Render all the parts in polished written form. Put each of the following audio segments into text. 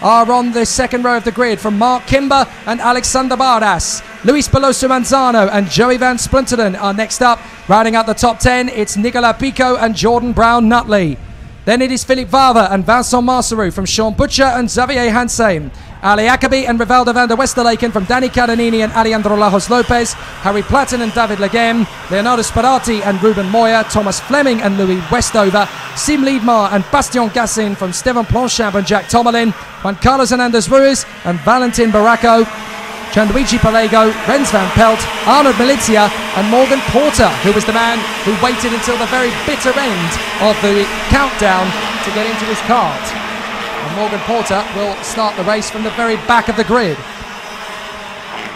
are on the second row of the grid from Mark Kimber and Alexander Bardas. Luis Peloso Manzano and Joey Van Splinteren are next up. Rounding out the top 10, it's Nicolas Pico and Jordan Brown Nutley. Then it is Philippe Vava and Vincent Marceau from Sean Butcher and Xavier Hansheim. Ali Akabi and Rivaldo van der Westerlaken from Danny Cadanini and Alejandro Lajos Lopez. Harry Platten and David Legem. Leonardo Sperati and Ruben Moya. Thomas Fleming and Louis Westover. Sim Liedmar and Bastien Gassin from Steven Planchamp and Jack Tomalin. Juan Carlos Hernandez Ruiz and Valentin Baracco. Gianluigi Palego, Renz van Pelt, Arnold Milizia and Morgan Porter, who was the man who waited until the very bitter end of the countdown to get into his cart. And Morgan Porter will start the race from the very back of the grid.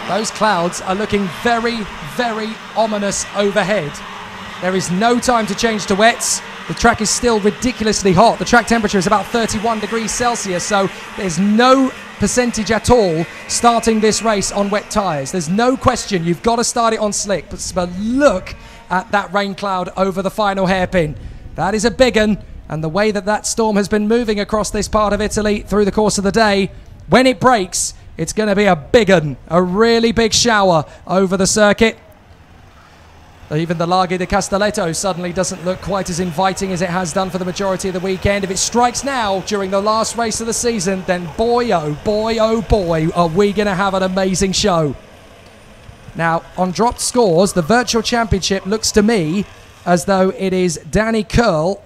Those clouds are looking very, very ominous overhead. There is no time to change to wets. The track is still ridiculously hot. The track temperature is about 31 degrees Celsius, so there's no percentage at all starting this race on wet tyres. There's no question you've got to start it on slick, but look at that rain cloud over the final hairpin. That is a big one, and the way that that storm has been moving across this part of Italy through the course of the day, when it breaks, it's going to be a big one, a really big shower over the circuit. Even the Larghe di Castelletto suddenly doesn't look quite as inviting as it has done for the majority of the weekend. If it strikes now during the last race of the season, then boy, oh boy, are we going to have an amazing show. Now, on dropped scores, the virtual championship looks to me as though it is Danny Curl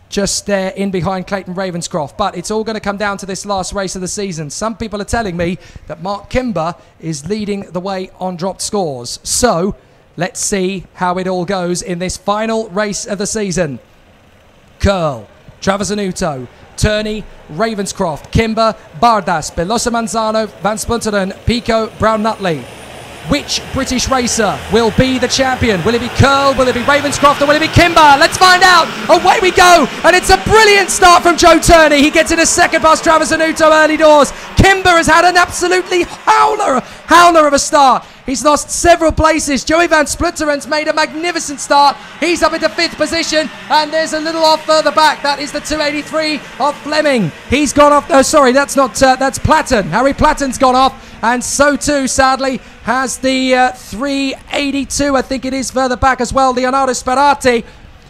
just there in behind Clayton Ravenscroft. But it's all going to come down to this last race of the season. Some people are telling me that Mark Kimber is leading the way on dropped scores. So let's see how it all goes in this final race of the season. Curl, Travasanuto, Turney, Ravenscroft, Kimber, Bardas, Peloso Manzano, Van Splinteren, Pico, Brown Nutley. Which British racer will be the champion? Will it be Curl? Will it be Ravenscroft? Or will it be Kimber? Let's find out. Away we go. And it's a brilliant start from Joe Turney. He gets in a second past Travasanuto early doors. Kimber has had an absolutely howler of a start. He's lost several places. Joey Van Splinteren's made a magnificent start. He's up into 5th position, and there's a little off further back. That is the 283 of Fleming. He's gone off. Oh, sorry, that's not. That's Platten. Harry Platten's gone off, and so too, sadly, has the 382. I think it is further back as well. Leonardo Sperati.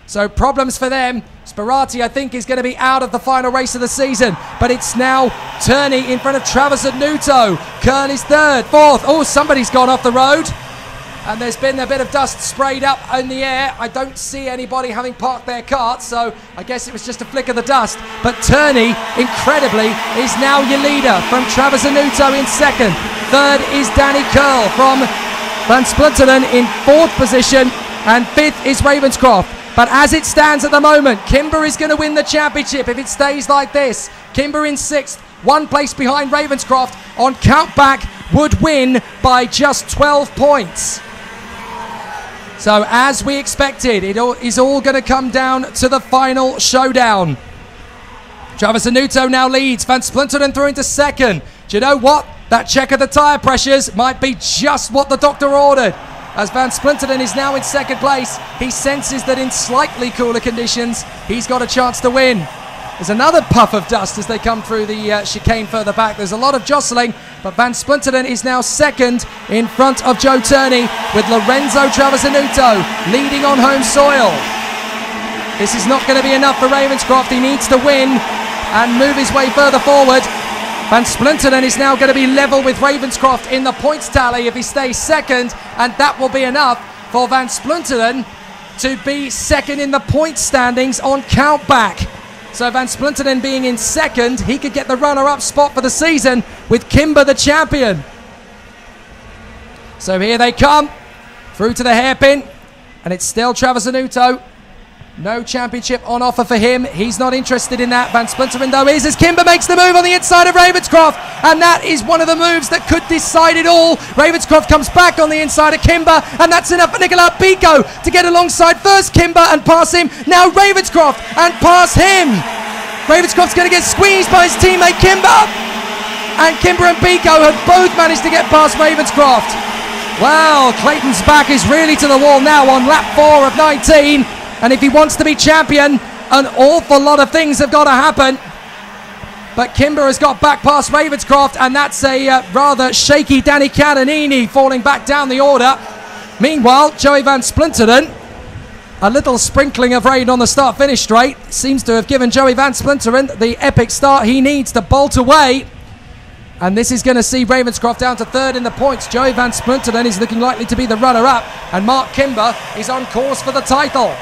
So problems for them. Sperati, I think, is going to be out of the final race of the season. But it's now Turney in front of Travasanuto. Curl is 3rd, 4th. Oh, somebody's gone off the road. And there's been a bit of dust sprayed up in the air. I don't see anybody having parked their cart, so I guess it was just a flick of the dust. But Turney, incredibly, is now your leader from Travasanuto in 2nd. 3rd is Danny Curl from Van Splinteren in 4th position. And 5th is Ravenscroft. But as it stands at the moment, Kimber is going to win the championship if it stays like this. Kimber in 6th, 1 place behind Ravenscroft. On count back, would win by just 12 points. So as we expected, it is all going to come down to the final showdown. Travasanuto now leads. Van Splinteren through into 2nd. Do you know what? That check of the tyre pressures might be just what the doctor ordered. As Van Splinteren is now in 2nd place, he senses that in slightly cooler conditions, he's got a chance to win. There's another puff of dust as they come through the chicane further back. There's a lot of jostling, but Van Splinteren is now 2nd in front of Joe Turney, with Lorenzo Travasanuto leading on home soil. This is not going to be enough for Ravenscroft. He needs to win and move his way further forward. Van Splinteren is now going to be level with Ravenscroft in the points tally if he stays 2nd, and that will be enough for Van Splinteren to be 2nd in the points standings on count back. So Van Splinteren being in 2nd, he could get the runner-up spot for the season with Kimber the champion. So here they come through to the hairpin, and it's still Travasanuto. No championship on offer for him. He's not interested in that. Van Splinteren, though, is, as Kimber makes the move on the inside of Ravenscroft. And that is one of the moves that could decide it all. Ravenscroft comes back on the inside of Kimber, and that's enough for Nicolas Pico to get alongside first Kimber and pass him. Now Ravenscroft and pass him. Ravenscroft's going to get squeezed by his teammate Kimber. And Kimber and Pico have both managed to get past Ravenscroft. Well, Clayton's back is really to the wall now on lap 4 of 19. And if he wants to be champion, an awful lot of things have got to happen. But Kimber has got back past Ravenscroft, and that's a rather shaky Danny Cananini falling back down the order. Meanwhile, Joey Van Splinteren, a little sprinkling of rain on the start-finish straight, seems to have given Joey Van Splinteren the epic start he needs to bolt away. And this is going to see Ravenscroft down to third in the points. Joey Van Splinteren is looking likely to be the runner-up, and Mark Kimber is on course for the title.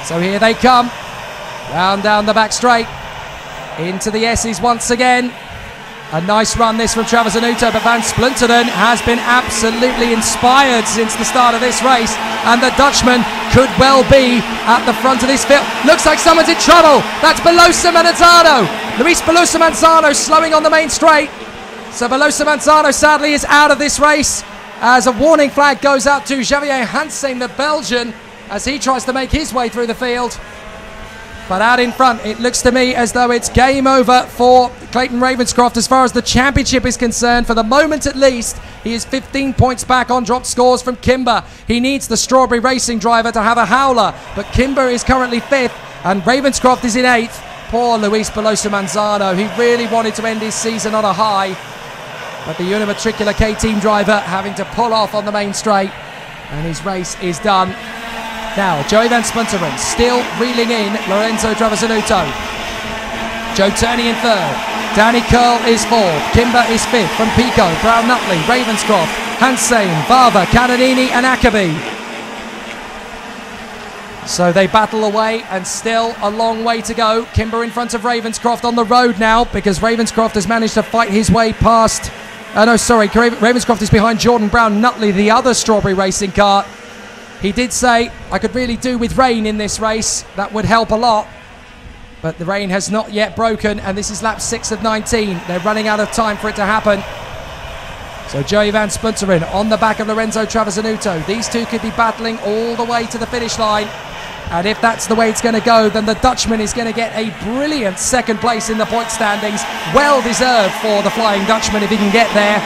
So here they come, round down the back straight, into the S's once again. A nice run this from Travis Anuto, but Van Splinteren has been absolutely inspired since the start of this race, and the Dutchman could well be at the front of this field. Looks like someone's in trouble. That's Belosa Manzano. Luis Belosa Manzano slowing on the main straight. So Belosa Manzano sadly is out of this race, as a warning flag goes out to Xavier Hansing, the Belgian, as he tries to make his way through the field. But out in front, it looks to me as though it's game over for Clayton Ravenscroft as far as the championship is concerned. For the moment at least, he is 15 points back on dropped scores from Kimber. He needs the Strawberry Racing driver to have a howler, but Kimber is currently 5th and Ravenscroft is in 8th. Poor Luis Belosa Manzano. He really wanted to end his season on a high, but the Unimatricular K-Team driver having to pull off on the main straight, and his race is done. Now, Joey Van Splinteren still reeling in Lorenzo Travasanuto. Joe Turney in 3rd. Danny Curl is 4th. Kimber is 5th from Pico, Brown Nutley, Ravenscroft, Hansane, Bava, Cananini and Ackerby. So they battle away, and still a long way to go. Kimber in front of Ravenscroft on the road now, because Ravenscroft has managed to fight his way past... Ravenscroft is behind Jordan Brown Nutley, the other Strawberry Racing car. He did say, I could really do with rain in this race. That would help a lot. But the rain has not yet broken, and this is lap 6 of 19. They're running out of time for it to happen. So Joey Van Splinteren on the back of Lorenzo Travasanuto. These two could be battling all the way to the finish line. And if that's the way it's going to go, then the Dutchman is going to get a brilliant 2nd place in the point standings. Well deserved for the Flying Dutchman if he can get there.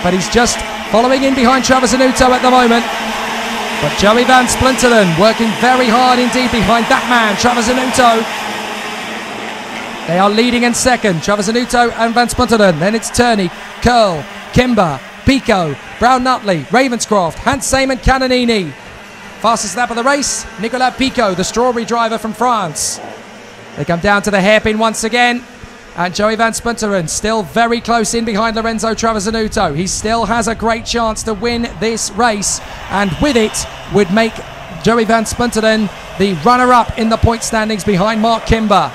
But he's just following in behind Travasanuto at the moment. But Joey Van Splinteren working very hard indeed behind that man, Travasanuto. They are leading in 2nd, Travasanuto and Van Splinteren. Then it's Turney, Curl, Kimber, Pico, Brown Nutley, Ravenscroft, Hansame and Cananini. Fastest lap of the race, Nicolas Pico, the Strawberry driver from France. They come down to the hairpin once again. And Joey Van Splinteren still very close in behind Lorenzo Travasanuto. He still has a great chance to win this race, and with it would make Joey Van Splinteren the runner-up in the point standings behind Mark Kimber.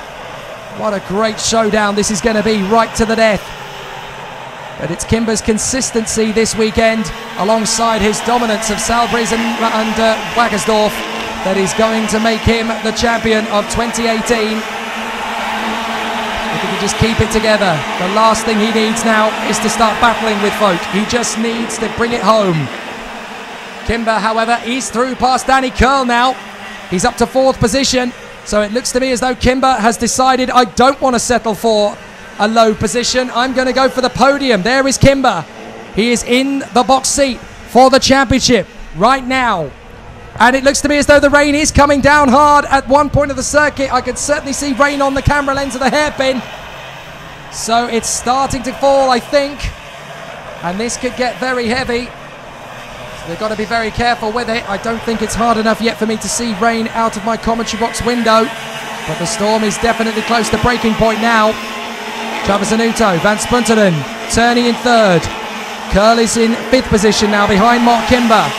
What a great showdown this is going to be, right to the death. But it's Kimber's consistency this weekend, alongside his dominance of Salbris and Wackersdorf, that is going to make him the champion of 2018. If he can just keep it together, the last thing he needs now is to start battling with folk. He just needs to bring it home. Kimber, however, is through past Danny Curl now. He's up to 4th position. So it looks to me as though Kimber has decided, I don't want to settle for a low position. I'm going to go for the podium. There is Kimber. He is in the box seat for the championship right now. And it looks to me as though the rain is coming down hard at one point of the circuit. I can certainly see rain on the camera lens of the hairpin. So it's starting to fall, I think. And this could get very heavy. So they've got to be very careful with it. I don't think it's hard enough yet for me to see rain out of my commentary box window. But the storm is definitely close to breaking point now. Travasanuto, Van Splinteren, Turney in 3rd. Curl is in 5th position now behind Mark Kimber.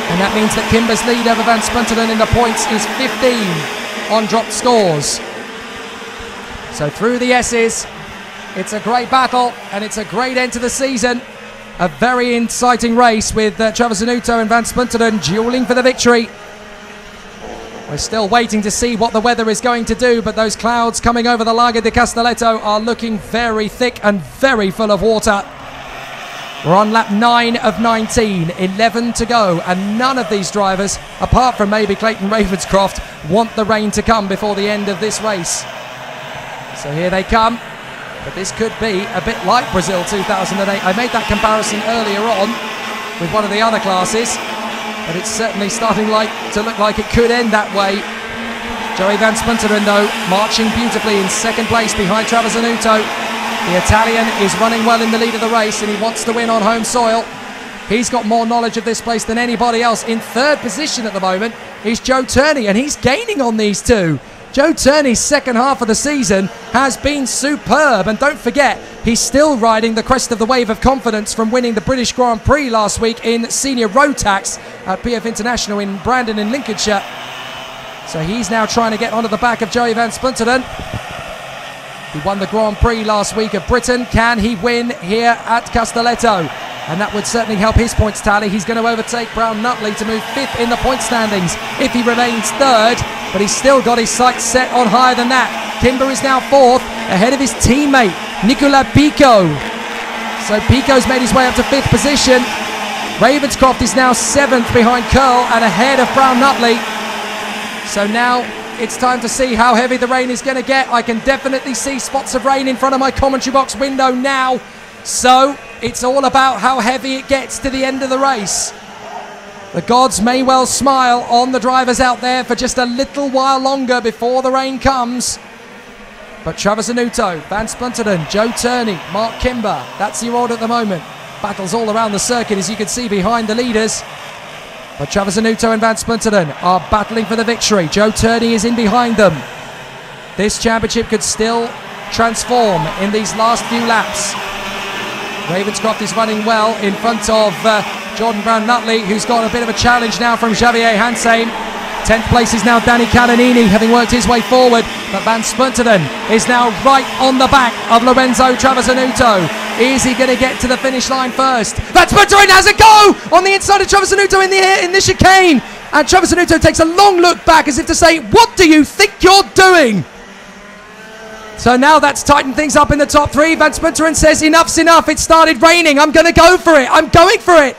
And that means that Kimber's lead over Van Splinteren in the points is 15 on dropped scores. So through the S's, it's a great battle and it's a great end to the season. A very exciting race with Travasanuto and Van Splinteren dueling for the victory. We're still waiting to see what the weather is going to do, but those clouds coming over the Lago di Castelletto are looking very thick and very full of water. We're on lap 9 of 19, 11 to go, and none of these drivers, apart from maybe Clayton Ravenscroft, want the rain to come before the end of this race. So here they come, but this could be a bit like Brazil 2008. I made that comparison earlier on with one of the other classes, but it's certainly starting to look like it could end that way. Joey Van Splinteren, though, marching beautifully in second place behind Travis Anuto. The Italian is running well in the lead of the race, and he wants to win on home soil. He's got more knowledge of this place than anybody else. In third position at the moment is Joe Turney, and he's gaining on these two. Joe Turney's second half of the season has been superb, and don't forget, he's still riding the crest of the wave of confidence from winning the British Grand Prix last week in senior road tax at PF International in Brandon in Lincolnshire. So he's now trying to get onto the back of Joey Van Splinteren. He won the Grand Prix last week of Britain. Can he win here at Castelletto? And that would certainly help his points tally. He's going to overtake Brown Nutley to move 5th in the point standings if he remains 3rd, but he's still got his sights set on higher than that. Kimber is now 4th, ahead of his teammate Nicola Pico. So Pico's made his way up to 5th position. Ravenscroft is now 7th behind Curl and ahead of Brown Nutley. So now it's time to see how heavy the rain is going to get. I can definitely see spots of rain in front of my commentary box window now. So it's all about how heavy it gets to the end of the race. The gods may well smile on the drivers out there for just a little while longer before the rain comes. But Travis Anuto, Van Splinteren, Joe Turney, Mark Kimber, that's your order at the moment. Battles all around the circuit, as you can see behind the leaders. But Travis Anuto and Van Splinteren are battling for the victory. Joe Turney is in behind them. This championship could still transform in these last few laps. Ravenscroft is running well in front of Jordan Brown Nutley, who's got a bit of a challenge now from Xavier Hansheim. 10th place is now Danny Catanini, having worked his way forward, but Van Splinteren is now right on the back of Lorenzo Travis Anuto. Is he going to get to the finish line first? Van Splinteren has a go on the inside of Travis Anuto in the chicane, and Travis Anuto takes a long look back as if to say, what do you think you're doing? So now that's tightened things up in the top 3. Van Splinteren says, enough's enough, it started raining, I'm going to go for it, I'm going for it.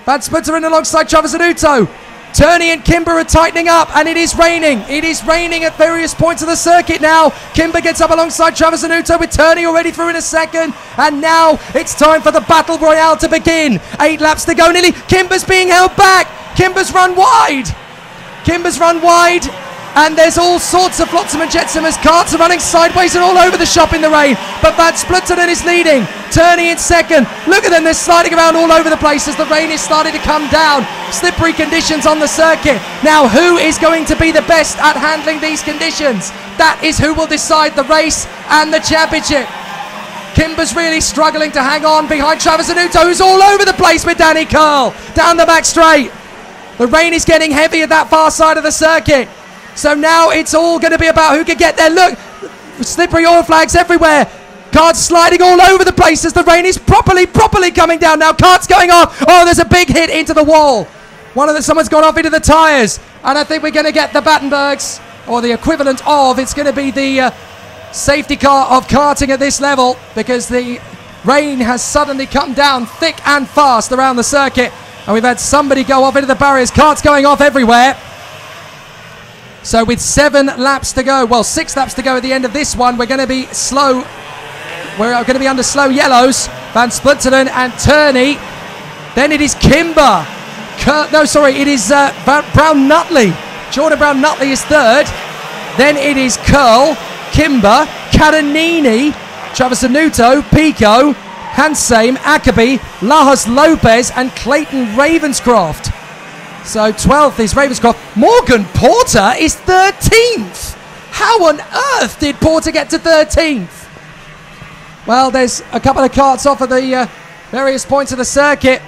Van Splinteren alongside Travis Anuto. Turney and Kimber are tightening up, and it is raining. It is raining at various points of the circuit now. Kimber gets up alongside Travis Anuto with Turney already through in a second. And now it's time for the Battle Royale to begin. 8 laps to go nearly. Kimber's being held back. Kimber's run wide. Kimber's run wide. And there's all sorts of flotsam and jetsam as carts are running sideways and all over the shop in the rain. But Van Splinteren is leading. Turney in second. Look at them, they're sliding around all over the place as the rain is starting to come down. Slippery conditions on the circuit. Now who is going to be the best at handling these conditions? That is who will decide the race and the championship. Kimber's really struggling to hang on behind Travis Anuto, who's all over the place with Danny Curl down the back straight. The rain is getting heavy at that far side of the circuit. So now it's all going to be about who can get there. Look, slippery oil flags everywhere. Carts sliding all over the place as the rain is properly coming down now. Carts going off. Oh, there's a big hit into the wall. Someone's gone off into the tyres. And I think we're going to get the Battenbergs, or the equivalent of, it's going to be the safety car of karting at this level, because the rain has suddenly come down thick and fast around the circuit. And we've had somebody go off into the barriers. Carts going off everywhere. So with 7 laps to go, well, 6 laps to go at the end of this one, we're going to be slow. We're going to be under slow yellows. Van Splinteren and Turney. Then it is Kimber. It is Brown Nutley. Jordan Brown Nutley is 3rd. Then it is Curl, Kimber, Catanini, Travis Anuto, Pico, Hansheim, Ackerby, Lajas Lopez, and Clayton Ravenscroft. So 12th is Ravenscroft. Morgan Porter is 13th. How on earth did Porter get to 13th? Well, there's a couple of carts off at the various points of the circuit,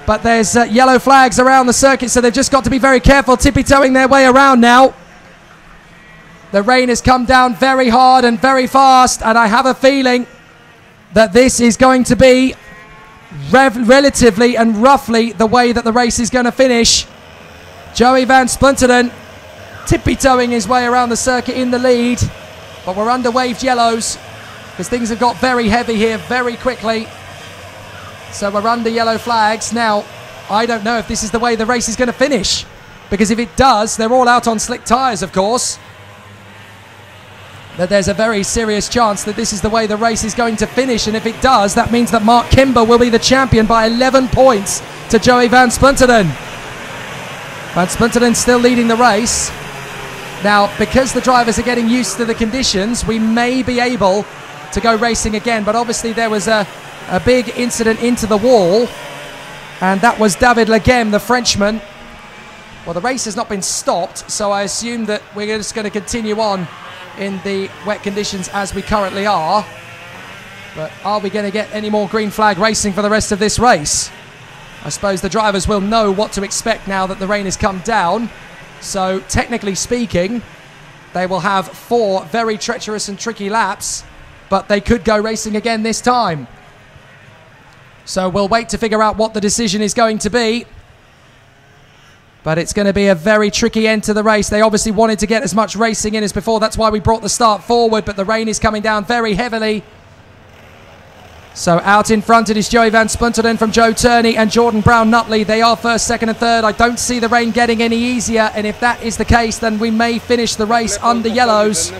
but there's yellow flags around the circuit, so they've just got to be very careful, tippy-toeing their way around now. The rain has come down very hard and very fast, and I have a feeling that this is going to be relatively and roughly the way that the race is going to finish. Joey Van Splinteren tippy-toeing his way around the circuit in the lead, but we're under waved yellows because things have got very heavy here very quickly. So we're under yellow flags. Now, I don't know if this is the way the race is going to finish, because if it does, they're all out on slick tyres, of course. That there's a very serious chance that this is the way the race is going to finish, and if it does, that means that Mark Kimber will be the champion by 11 points to Joey Van Splinteren. Van Splinteren still leading the race. Now, because the drivers are getting used to the conditions, we may be able to go racing again. But obviously there was a big incident into the wall, and that was David Leghem, the Frenchman. Well, the race has not been stopped, so I assume that we're just going to continue on in the wet conditions as we currently are. But are we going to get any more green flag racing for the rest of this race? I suppose the drivers will know what to expect now that the rain has come down. So technically speaking, they will have 4 very treacherous and tricky laps, but they could go racing again this time. So we'll wait to figure out what the decision is going to be. But it's going to be a very tricky end to the race. They obviously wanted to get as much racing in as before. That's why we brought the start forward, but the rain is coming down very heavily. So out in front it is Joey van Splunteren from Joe Turney and Jordan Brown Nutley. They are first, second and third. I don't see the rain getting any easier, and if that is the case, then we may finish the race under yellows.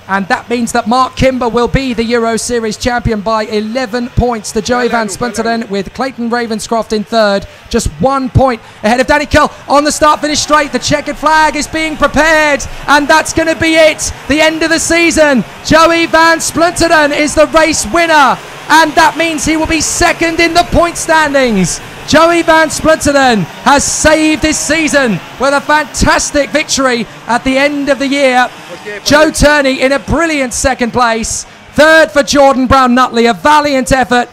And that means that Mark Kimber will be the Euro Series champion by 11 points to Joey van Splunteren, with Clayton Ravenscroft in third, just 1 point ahead of Danny Curl on the start-finish straight. The checkered flag is being prepared, and that's going to be it. The end of the season. Joey van Splunteren is the race winner, and that means he will be second in the point standings. Joey van Splunteren has saved his season with a fantastic victory at the end of the year. Joe Turney in a brilliant second place. Third for Jordan Brown Nutley, a valiant effort.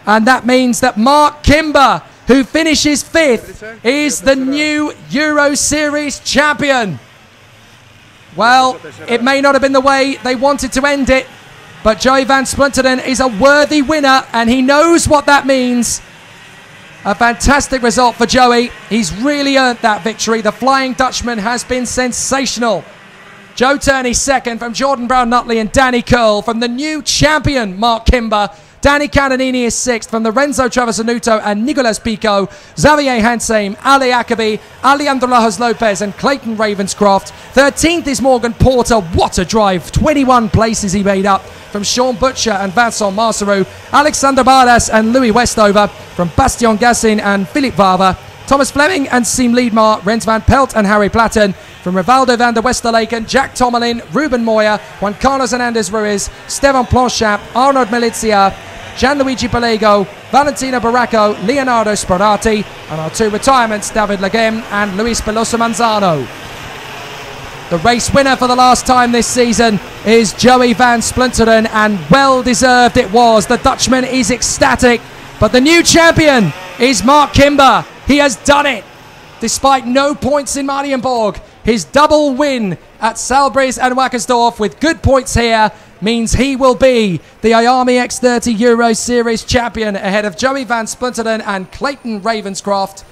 And that means that Mark Kimber, who finishes 5th, is the new Euro Series champion. Well, it may not have been the way they wanted to end it, but Joey van Splunteren is a worthy winner, and he knows what that means. A fantastic result for Joey. He's really earned that victory. The Flying Dutchman has been sensational. Joe Turney second from Jordan Brown Nutley and Danny Curl from the new champion Mark Kimber. Danny Canonini is 6th from the Renzo Travasanuto and Nicolas Pico. Xavier Hansheim, Ali Akabi, Alejandro Lajas Lopez and Clayton Ravenscroft. 13th is Morgan Porter. What a drive. 21 places he made up from Sean Butcher and Vincent Marceau. Alexander Bardas and Louis Westover from Bastien Gassin and Philippe Vava. Thomas Fleming and Siem Liedmar, Rens van Pelt and Harry Platten. From Rivaldo van der Westerlaken, Jack Tomelin, Ruben Moya, Juan Carlos Hernandez Ruiz, Stefan Planchat, Arnold Milizia, Gianluigi Pelego, Valentino Baracco, Leonardo Sperati, and our 2 retirements, David Leghem and Luis Peloso Manzano. The race winner for the last time this season is Joey van Splunteren, and well deserved it was. The Dutchman is ecstatic, but the new champion is Mark Kimber. He has done it despite no points in Marienborg. His double win at Salbris and Wackersdorf with good points here means he will be the IAME X30 Euro Series champion ahead of Joey van Splunteren and Clayton Ravenscroft.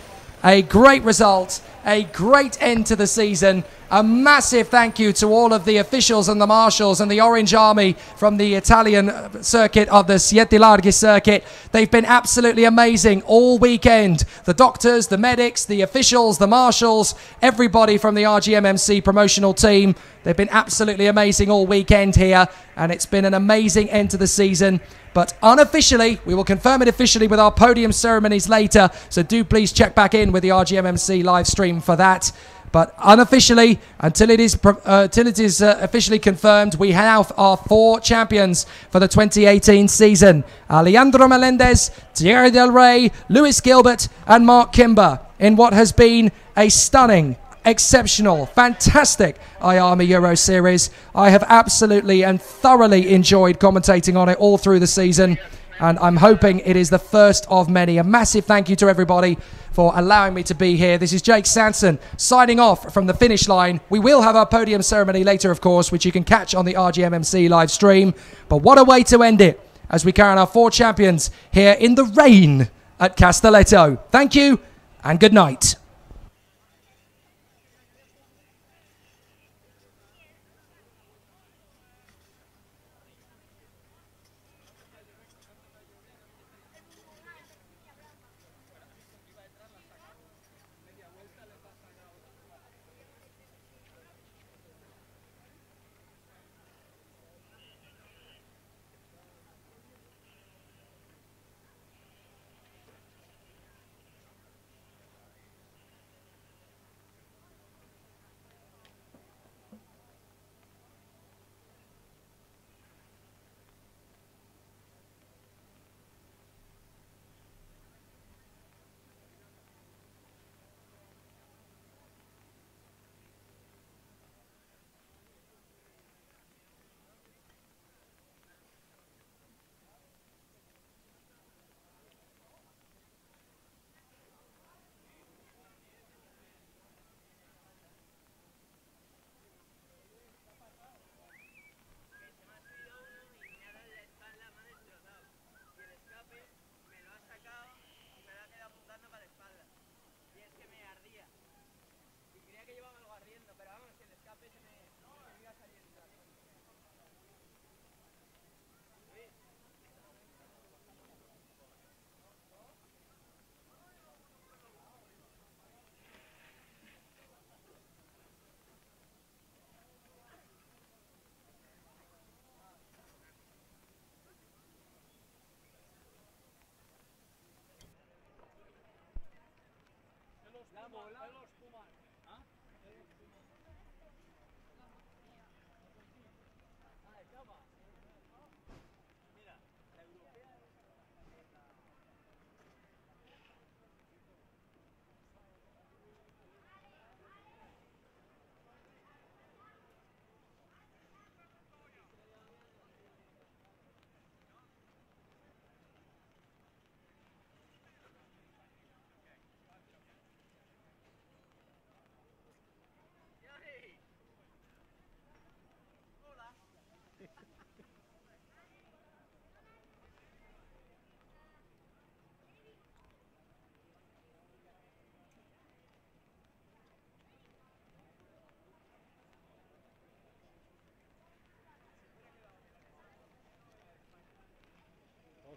A great result, a great end to the season. A massive thank you to all of the officials and the marshals and the Orange Army from the Italian circuit of the Siete Larghi circuit. They've been absolutely amazing all weekend. The doctors, the medics, the officials, the marshals, everybody from the RGMMC promotional team. They've been absolutely amazing all weekend here, and it's been an amazing end to the season. But unofficially, we will confirm it officially with our podium ceremonies later, so do please check back in with the RGMMC live stream for that. But unofficially, until it is officially confirmed, we have our 4 champions for the 2018 season. Alejandro Melendez, Thierry Del Rey, Lewis Gilbert and Mark Kimber in what has been a stunning, exceptional, fantastic IAME Euro Series. I have absolutely and thoroughly enjoyed commentating on it all through the season, and I'm hoping it is the first of many. A massive thank you to everybody for allowing me to be here. This is Jake Sanson signing off from the finish line. We will have our podium ceremony later, of course, which you can catch on the RGMMC live stream. But what a way to end it as we crown our 4 champions here in the rain at Castelletto. Thank you and good night.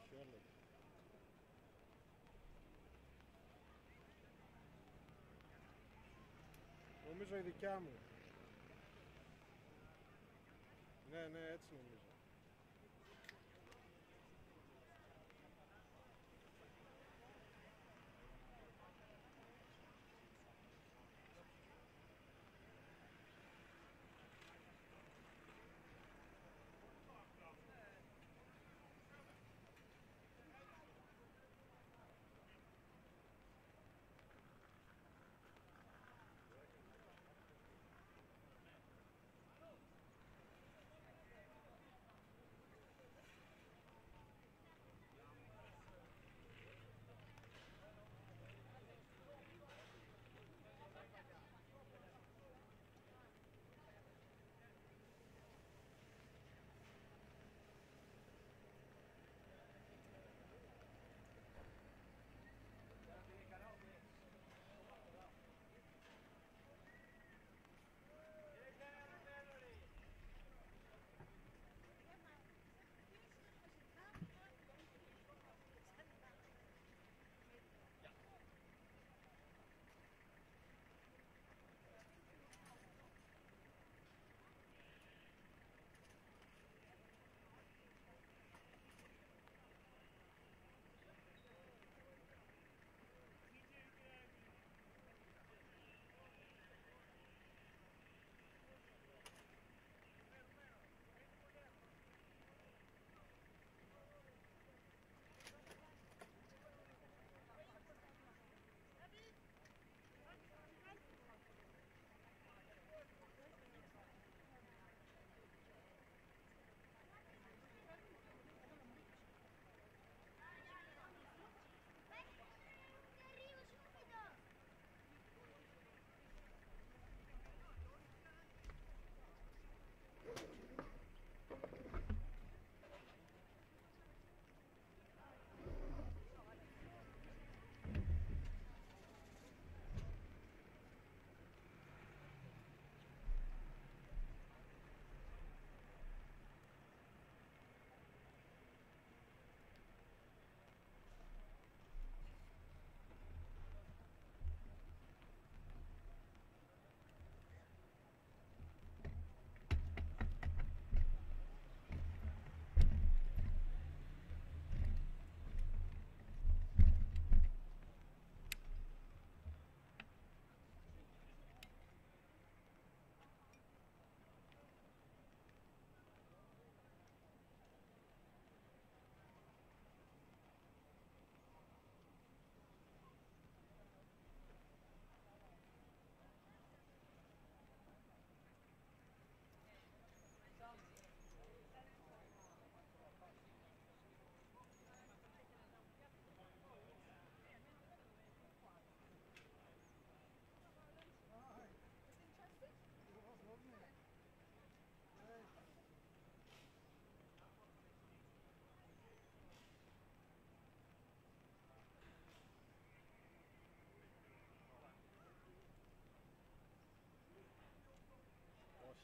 Όχι, όλο. Νομίζω η δικιά μου. Ναι, ναι, έτσι νομίζω.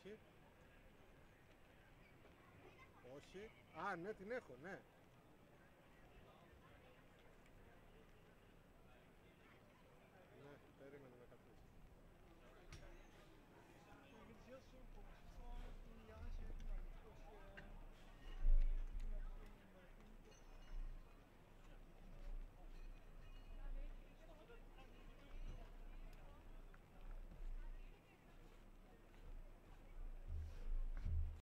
Όχι. Όχι. Α, ναι, την έχω, ναι.